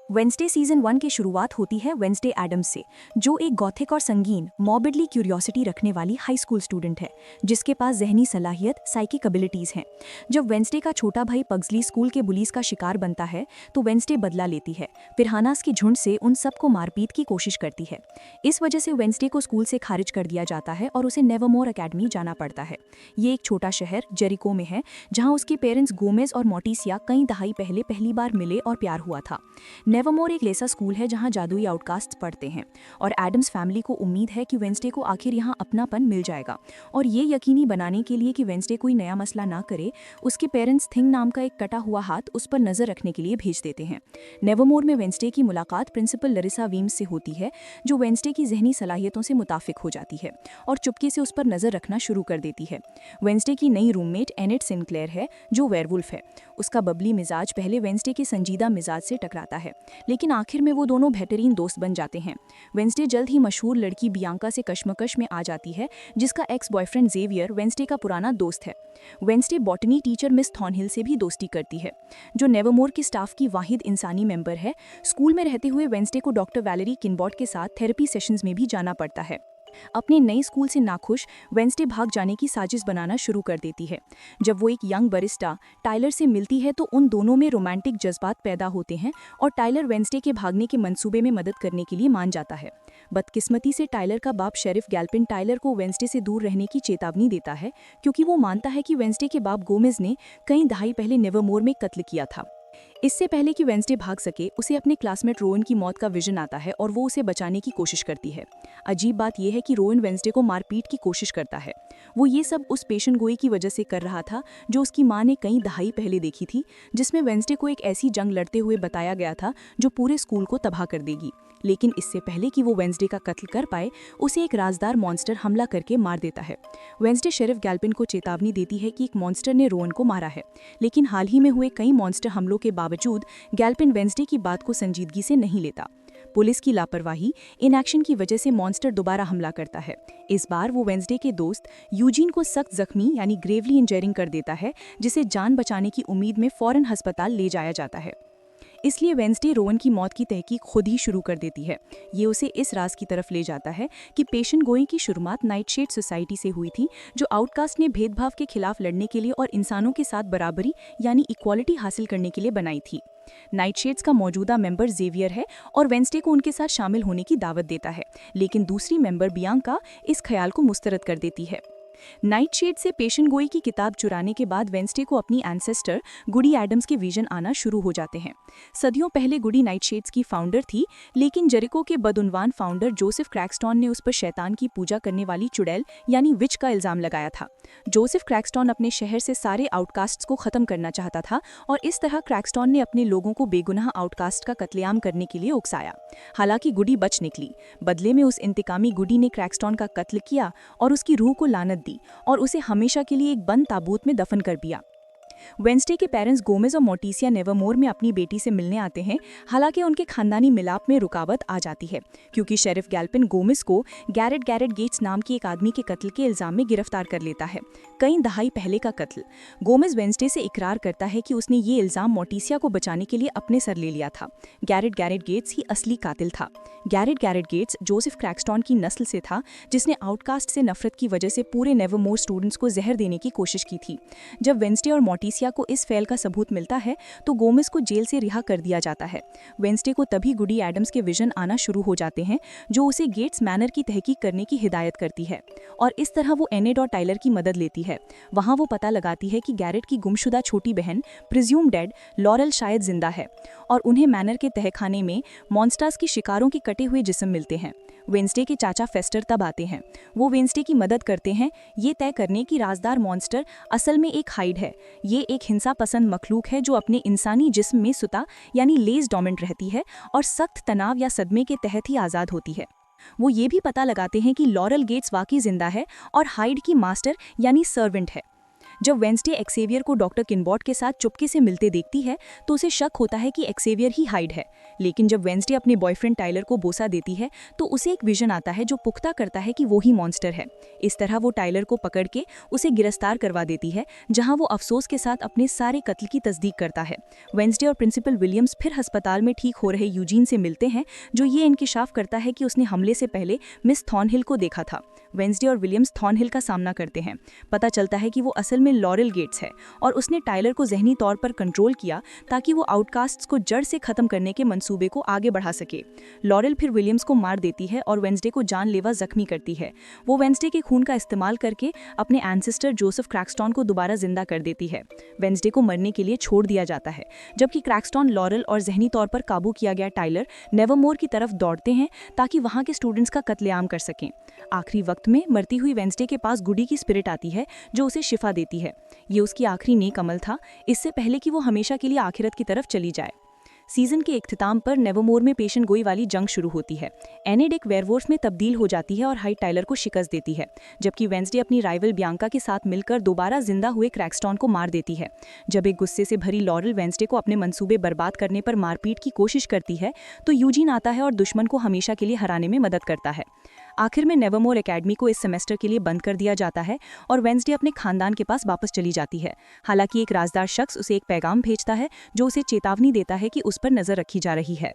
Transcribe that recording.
Wednesday season 1 की शुरुआत होती है वेंसडे एडम्स से, जो एक गॉथिक और संगीन मॉर्बिडली क्यूरियोसिटी रखने वाली हाई स्कूल स्टूडेंट है जिसके पास जहनी सलाहियत साइकिक एबिलिटीज हैं। जब वेंसडे का छोटा भाई पग्सली स्कूल के बुलीज का शिकार बनता है तो वेंसडे बदला लेती है, पिरहानास के झुंड से उन सबको मारपीट की कोशिश करती है। इस वजह से वेंसडे को स्कूल से खारिज कर दिया जाता है और उसे नेवरमोर अकेडमी जाना पड़ता है। ये एक छोटा शहर जेरिको में है जहाँ उसके पेरेंट्स गोमेज और मोटिसिया कई दहाई पहले पहली बार मिले और प्यार हुआ था। नेवरमोर एक ऐसा स्कूल है जहां जादुई आउटकास्ट पढ़ते हैं और एडम्स फैमिली को उम्मीद है कि वेंसडे को आखिर यहां अपनापन मिल जाएगा। और ये यकीनी बनाने के लिए कि वेंसडे कोई नया मसला ना करे, उसके पेरेंट्स थिंग नाम का एक कटा हुआ हाथ उस पर नजर रखने के लिए भेज देते हैं। नेवरमोर में वेंसडे की मुलाकात प्रिंसिपल लरिसा वीम्स से होती है, जो वेंसडे की जहनी सलाहियतों से मुताफिक हो जाती है और चुपके से उस पर नजर रखना शुरू कर देती है। वेंसडे की नई रूममेट एनेट सिनक्लेयर है, जो वेयरवुल्फ है। उसका बबली मिजाज पहले वेंसडे के संजीदा मिजाज से टकराता है, लेकिन आखिर में वो दोनों बेहतरीन दोस्त बन जाते हैं। वेंसडे जल्द ही मशहूर लड़की बियांका से कश्मकश में आ जाती है, जिसका एक्स बॉयफ्रेंड जेवियर वेंसडे का पुराना दोस्त है। Wednesday botany teacher miss Thornhill से भी दोस्ती करती है, जो नेवरमोर की स्टाफ की वाहिद इंसानी मेंबर है। स्कूल में रहते हुए वेंसडे को डॉक्टर वैलेरी किनबॉट के साथ थेरेपी सेशंस में भी जाना पड़ता है। अपने नए स्कूल से नाखुश वेंसडे भाग जाने की साजिश बनाना शुरू कर देती है। जब वो एक यंग बरिस्टा टाइलर से मिलती है तो उन दोनों में रोमांटिक जज्बात पैदा होते हैं और टाइलर वेंसडे के भागने के मंसूबे में मदद करने के लिए मान जाता है। बदकिस्मती से टाइलर का बाप शेरिफ गैल्पिन टाइलर को वेंसडे से दूर रहने की चेतावनी देता है, क्योंकि वो मानता है कि वेंसडे के बाप गोमेज ने कई दहाई पहले नेवरमोर में कत्ल किया था। इससे पहले कि वेंसडे भाग सके, उसे अपने क्लासमेट रोवन की मौत का विजन आता है और वो उसे बचाने की कोशिश करती है। अजीब बात यह है कि रोवन वेंसडे को मारपीट की कोशिश करता है। वो ये सब उस पेशेंट गोई की वजह से कर रहा था जो उसकी माँ ने कई दहाई पहले देखी थी, जिसमें वेंसडे को एक ऐसी जंग लड़ते हुए बताया गया था जो पूरे स्कूल को तबाह कर देगी। लेकिन इससे पहले कि वो वेंसडे का कत्ल कर पाए, उसे एक राजदार मॉन्स्टर हमला करके मार देता है। वेंसडे शेरिफ गैल्पिन को चेतावनी देती है कि एक मॉन्स्टर ने रोवन को मारा है, लेकिन हाल ही में हुए कई मॉन्स्टर हमलों के बावजूद गैल्पिन वेंसडे की बात को संजीदगी से नहीं लेता। पुलिस की लापरवाही, इनएक्शन की वजह से मॉन्स्टर दोबारा हमला करता है। इस बार वो वेंसडे के दोस्त यूजीन को सख्त जख्मी यानी ग्रेवली इंजरिंग कर देता है, जिसे जान बचाने की उम्मीद में फौरन अस्पताल ले जाया जाता है। इसलिए वेंसडे रोवन की मौत की तहकीक खुद ही शुरू कर देती है। ये उसे इस राज की तरफ ले जाता है कि पेशेंट गोई की शुरुआत नाइटशेड सोसाइटी से हुई थी, जो आउटकास्ट ने भेदभाव के खिलाफ लड़ने के लिए और इंसानों के साथ बराबरी यानी इक्वालिटी हासिल करने के लिए बनाई थी। नाइटशेड्स का मौजूदा मेंबर जेवियर है और वेंसडे को उनके साथ शामिल होने की दावत देता है, लेकिन दूसरी मेंबर बियांका इस ख्याल को मुस्तरद कर देती है। नाइटशेड से पेशेंट गोई की किताब चुराने के बाद वेंसडे को अपनी एंसेस्टर गुडी एडम्स के विजन आना शुरू हो जाते हैं। सदियों पहले गुडी नाइटशेड्स की फाउंडर थी, लेकिन जेरिको के बदउनवान फाउंडर जोसेफ क्रैक्सटन ने उस पर शैतान की पूजा करने वाली चुड़ैल यानी विच का इल्जाम लगाया था। जोसेफ क्रैक्सटन अपने शहर से सारे आउटकास्ट्स को खत्म करना चाहता था और इस तरह क्रैक्सटन ने अपने लोगों को बेगुनाह आउटकास्ट का कत्लेआम करने के लिए उकसाया। हालांकि गुडी बच निकली। बदले में उस इंतकामी गुडी ने क्रैक्सटन का कत्ल किया और उसकी रूह को लानत दी और उसे हमेशा के लिए एक बंद ताबूत में दफन कर दिया। वेंसडे के पेरेंट्स गोमेज और मोटिसिया नेवरमोर में अपनी बेटी से मिलने आते हैं। हालांकि उनके खानदानी मिलाप में रुकावट आ जाती है, क्योंकि शेरिफ गैल्पिन गोमेज को गैरेट गेट्स नाम के एक आदमी के कत्ल के इल्जाम में गिरफ्तार कर लेता है, कई दहाई पहले का कत्ल। गोमेज वेंसडे से इकरार करता है कि उसने ये इल्जाम मोटिसिया को बचाने के लिए अपने सर ले लिया था। गैरेट गेट्स ही असली कातिल था। गैरेट गेट्स जोसेफ क्रैक्सटन की नस्ल से था, जिसने आउटकास्ट से नफरत की वजह से पूरे नेवरमोर स्टूडेंट्स को जहर देने की कोशिश की थी। जब वेंसडे और मोटिसिया को इस फेल का सबूत मिलता है तो गोमेज को जेल से रिहा कर दिया जाता है। वेंसडे को तभी गुडी एडम्स के विजन आना शुरू हो जाते हैं, जो उसे गेट्स मैनर की तहकीक करने की हिदायत करती है और इस तरह वो एनेट और टाइलर की मदद लेती है। वहां वो पता लगाती है कि गैरेट की गुमशुदा छोटी बहन प्रिज्यूम डेड लॉरेल शायद जिंदा है और उन्हें मैनर के तहखाने में मॉन्स्टर्स की शिकारों के कटे हुए जिस्म मिलते हैं। वेंसडे के चाचा फेस्टर तब आते हैं। वो वेंसडे की मदद करते हैं ये तय करने की राजदार मॉन्स्टर असल में एक हाइड है। ये एक हिंसा पसंद मखलूक है जो अपने इंसानी जिस्म में सुता यानी लेज डोमेंट रहती है और सख्त तनाव या सदमे के तहत ही आज़ाद होती है। वो ये भी पता लगाते हैं कि लॉरेल गेट्स वाकई जिंदा है और हाइड की मास्टर यानी सर्वेंट है। जब वेंसडे एक्सेवियर को डॉक्टर किनबॉट के साथ चुपके से मिलते देखती है तो उसे शक होता है कि एक्सेवियर ही हाइड है। लेकिन जब वेंसडे अपने बॉयफ्रेंड टाइलर को बोसा देती है तो उसे एक विजन आता है जो पुख्ता करता है कि वो ही मॉन्स्टर है। इस तरह वो टाइलर को पकड़ के उसे गिरफ्तार करवा देती है, जहां वो अफसोस के साथ अपने सारे कत्ल की तस्दीक करता है। वेंसडे और प्रिंसिपल विलियम्स फिर अस्पताल में ठीक हो रहे यूजीन से मिलते हैं, जो ये इंकिशाफ करता है कि उसने हमले से पहले मिस थॉर्नहिल को देखा था। वेंसडे और विलियम्स थॉर्नहिल का सामना करते हैं। पता चलता है कि वो असल में लॉरेल गेट्स है और उसने टाइलर को ज़हनी तौर पर कंट्रोल किया ताकि वो आउटकास्ट्स को जड़ से खत्म करने के मंसूबे को आगे बढ़ा सके। लॉरेल फिर विलियम्स को मार देती है और वेंसडे को जानलेवा जख्मी करती है। वो वेंसडे के खून का इस्तेमाल करके अपने एंसेस्टर जोसेफ क्रैक्सटन को दोबारा जिंदा कर देती है। वेंसडे को मरने के लिए छोड़ दिया जाता है, जबकि क्रैक्सटन, लॉरेल और ज़हनी तौर पर काबू किया गया टाइलर नेवरमोर की तरफ दौड़ते हैं ताकि वहां के स्टूडेंट्स का कत्लेआम कर सकें। आखिरी वक्त में मरती हुई वेंसडे के पास गुडी की स्पिरिट आती है जो उसे शिफा देती है। ये उसकी आखिरी नेक अमल था, इससे पहले कि वो हमेशा के लिए आखिरत की तरफ चली जाए। सीजन के इख्तिताम पर नेवरमोर में पेशन गोई वाली जंग शुरू होती है। एनेड एक वेयरवुल्फ में तब्दील हो जाती है और हाइड टाइलर को शिकस्त देती है, जबकि वेंसडे अपनी राइवल बियांका के साथ मिलकर दोबारा जिंदा हुए क्रैक्सटन को मार देती है। जब एक गुस्से से भरी लॉरेल वेंसडे को अपने मंसूबे बर्बाद करने पर मारपीट की कोशिश करती है तो यूजीन आता है और दुश्मन को हमेशा के लिए हराने में मदद करता है। आखिर में नेवरमोर एकेडमी को इस सेमेस्टर के लिए बंद कर दिया जाता है और वेंसडे अपने खानदान के पास वापस चली जाती है। हालांकि एक राजदार शख्स उसे एक पैगाम भेजता है जो उसे चेतावनी देता है कि उस पर नजर रखी जा रही है।